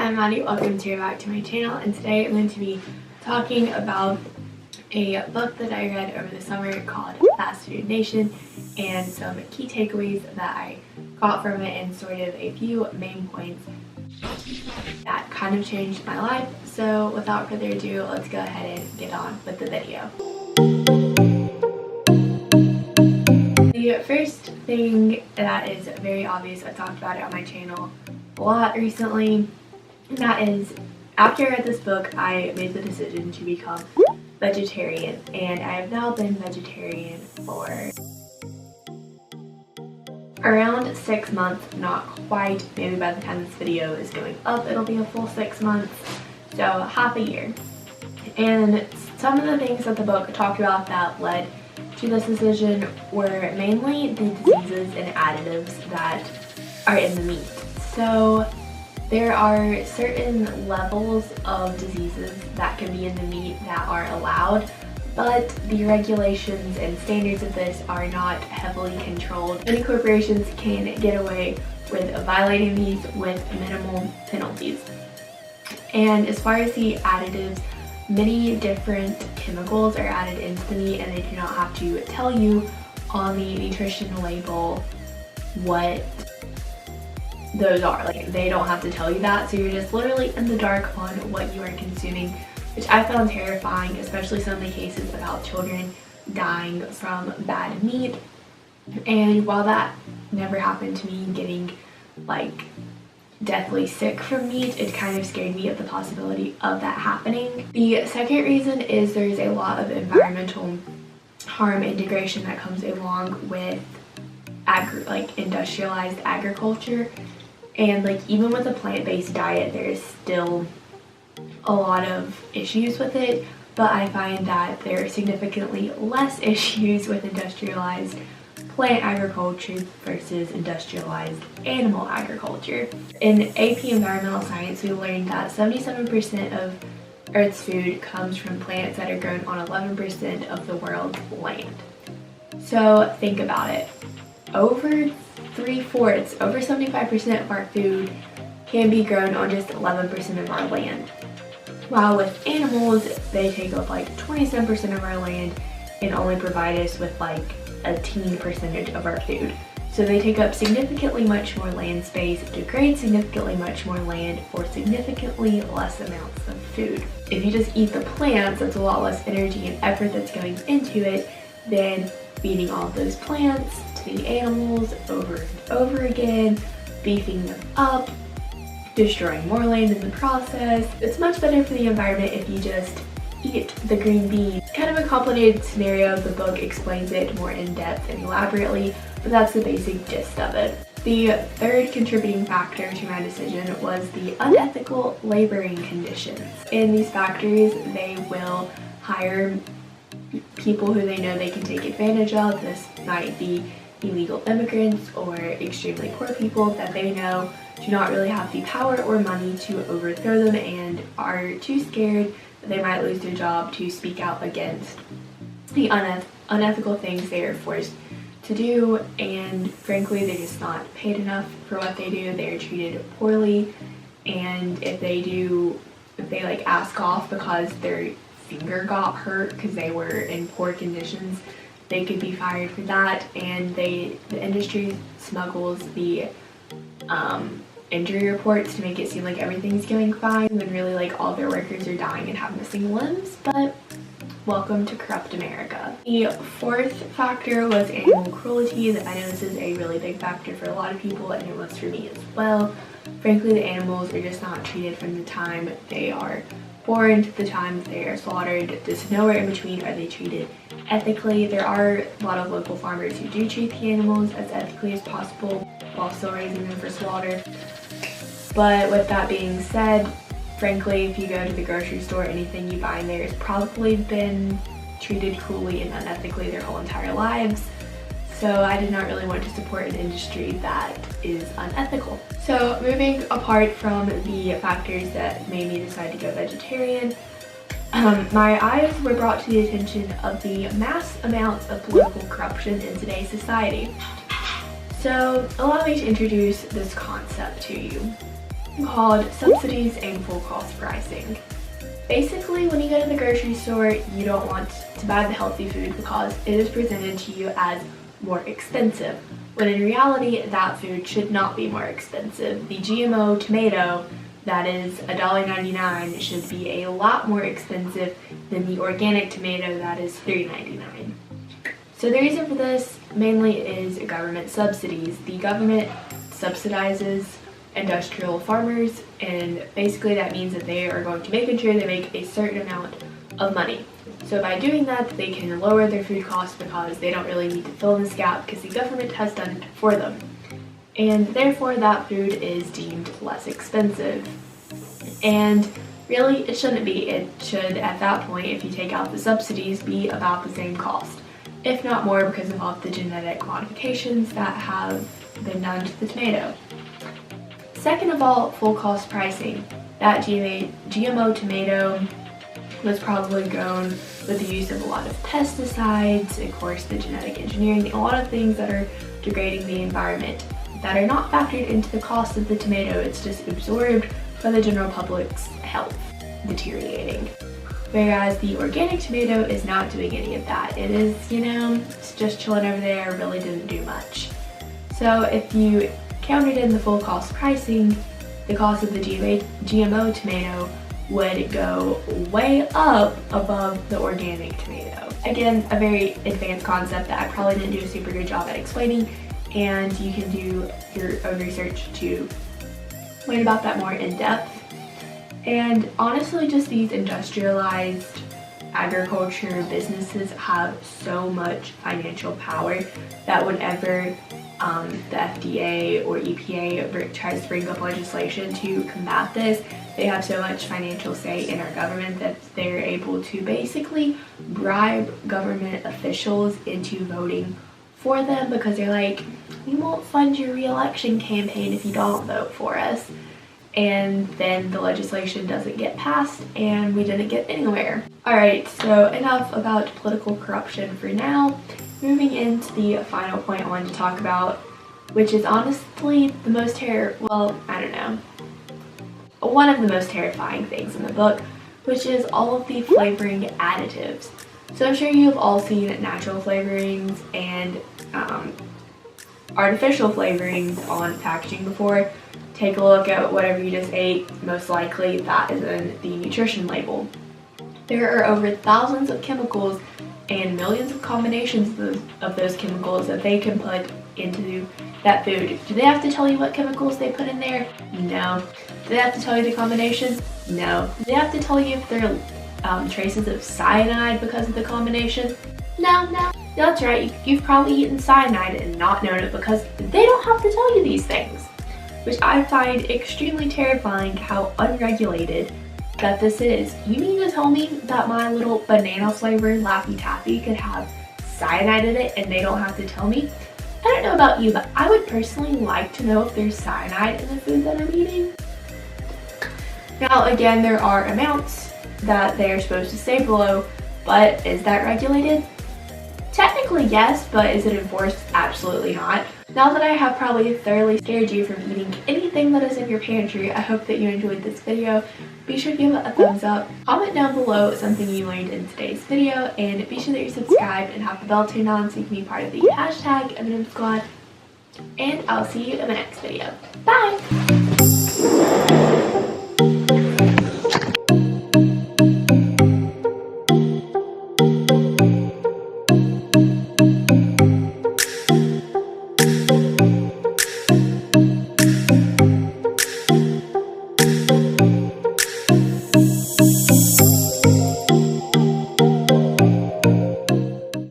I'm Maddie, welcome back to my channel, and today I'm going to be talking about a book that I read over the summer called Fast Food Nation and some key takeaways that I got from it and sort of a few main points that kind of changed my life. So without further ado, let's go ahead and get on with the video. The first thing that is very obvious, I've talked about it on my channel a lot recently, and that is after I read this book, I made the decision to become vegetarian, and I have now been vegetarian for around 6 months, not quite. Maybe by the time this video is going up, it'll be a full 6 months, so half a year. And some of the things that the book talked about that led to this decision were mainly the diseases and additives that are in the meat. So there are certain levels of diseases that can be in the meat that are allowed, but the regulations and standards of this are not heavily controlled. Many corporations can get away with violating these with minimal penalties. And as far as the additives, many different chemicals are added into the meat, and they do not have to tell you on the nutrition label what those are. Like, they don't have to tell you that, so you're just literally in the dark on what you are consuming, which I found terrifying, especially some of the cases about children dying from bad meat. And while that never happened to me, getting like deathly sick from meat, it kind of scared me at the possibility of that happening. The second reason is there's a lot of environmental harm and degradation that comes along with industrialized agriculture. And like, even with a plant-based diet, there's still a lot of issues with it, but I find that there are significantly less issues with industrialized plant agriculture versus industrialized animal agriculture. In AP Environmental Science, we learned that 77% of Earth's food comes from plants that are grown on 11% of the world's land. So think about it. Over 3/4, over 75% of our food can be grown on just 11% of our land. While with animals, they take up like 27% of our land and only provide us with like a teeny percentage of our food. So they take up significantly much more land space, degrade significantly much more land for significantly less amounts of food. If you just eat the plants, that's a lot less energy and effort that's going into it than feeding all of those plants to the animals over and over again, beefing them up, destroying more land in the process. It's much better for the environment if you just eat the green bean. It's kind of a complicated scenario. The book explains it more in depth and elaborately, but that's the basic gist of it. The third contributing factor to my decision was the unethical laboring conditions. In these factories, they will hire people who they know they can take advantage of. This might be illegal immigrants or extremely poor people that they know do not really have the power or money to overthrow them and are too scared that they might lose their job to speak out against the unethical things they are forced to do. And frankly, they're just not paid enough for what they do. They are treated poorly, and if they like ask off because their finger got hurt because they were in poor conditions, they could be fired for that. And the industry smuggles the injury reports to make it seem like everything's going fine when really like all their workers are dying and have missing limbs. But welcome to corrupt America. The fourth factor was animal cruelty. I know this is a really big factor for a lot of people, and it was for me as well. Frankly, the animals are just not treated from the time they are born to the time that they are slaughtered. There's nowhere in between are they treated ethically. There are a lot of local farmers who do treat the animals as ethically as possible while still raising them for slaughter. But with that being said, frankly, if you go to the grocery store, anything you buy in there has probably been treated cruelly and unethically their whole entire lives. So I did not really want to support an industry that is unethical. So moving apart from the factors that made me decide to go vegetarian, my eyes were brought to the attention of the mass amounts of political corruption in today's society. So allow me to introduce this concept to you. called subsidies and full cost pricing. Basically, when you go to the grocery store, you don't want to buy the healthy food because it is presented to you as more expensive, when in reality that food should not be more expensive. The GMO tomato that is $1.99 should be a lot more expensive than the organic tomato that is $3.99. So the reason for this mainly is government subsidies. The government subsidizes industrial farmers, and basically that means that they are going to make sure they make a certain amount of money. So by doing that, they can lower their food costs because they don't really need to fill this gap because the government has done it for them. And therefore that food is deemed less expensive. And really, it shouldn't be. It should, at that point, if you take out the subsidies, be about the same cost, if not more, because of all the genetic modifications that have been done to the tomato. Second of all, full cost pricing. That GMO tomato was probably grown with the use of a lot of pesticides, of course the genetic engineering, a lot of things that are degrading the environment that are not factored into the cost of the tomato. It's just absorbed by the general public's health deteriorating. Whereas the organic tomato is not doing any of that. It is, it's just chilling over there, really didn't do much. So if you counted in the full cost pricing, the cost of the GMO tomato would go way up above the organic tomato. Again, a very advanced concept that I probably didn't do a super good job at explaining, and you can do your own research to learn about that more in depth. And honestly, just these industrialized agriculture businesses have so much financial power that whenever the FDA or EPA tries to bring up legislation to combat this, they have so much financial say in our government that they're able to basically bribe government officials into voting for them, because they're like, we won't fund your re-election campaign if you don't vote for us. And then the legislation doesn't get passed and we didn't get anywhere. Alright, so enough about political corruption for now. Moving into the final point I wanted to talk about, which is honestly the most one of the most terrifying things in the book, which is all of the flavoring additives. So I'm sure you've all seen natural flavorings and artificial flavorings on packaging before. Take a look at whatever you just ate, most likely that is in the nutrition label. There are over thousands of chemicals and millions of combinations of those chemicals that they can put into that food. Do they have to tell you what chemicals they put in there? No. Do they have to tell you the combination? No. Do they have to tell you if there are traces of cyanide because of the combination? No. That's right, you've probably eaten cyanide and not known it because they don't have to tell you these things. Which I find extremely terrifying how unregulated that this is. You mean to tell me that my little banana flavored Laffy Taffy could have cyanide in it and they don't have to tell me? I don't know about you, but I would personally like to know if there's cyanide in the food that I'm eating. Now again, there are amounts that they're supposed to stay below, but is that regulated? Technically yes, but is it enforced? Absolutely not. Now that I have probably thoroughly scared you from eating anything that is in your pantry, I hope that you enjoyed this video. Be sure to give it a thumbs up, comment down below something you learned in today's video, and be sure that you're subscribed and have the bell turned on so you can be part of the hashtag M&M Squad. And I'll see you in the next video. Bye!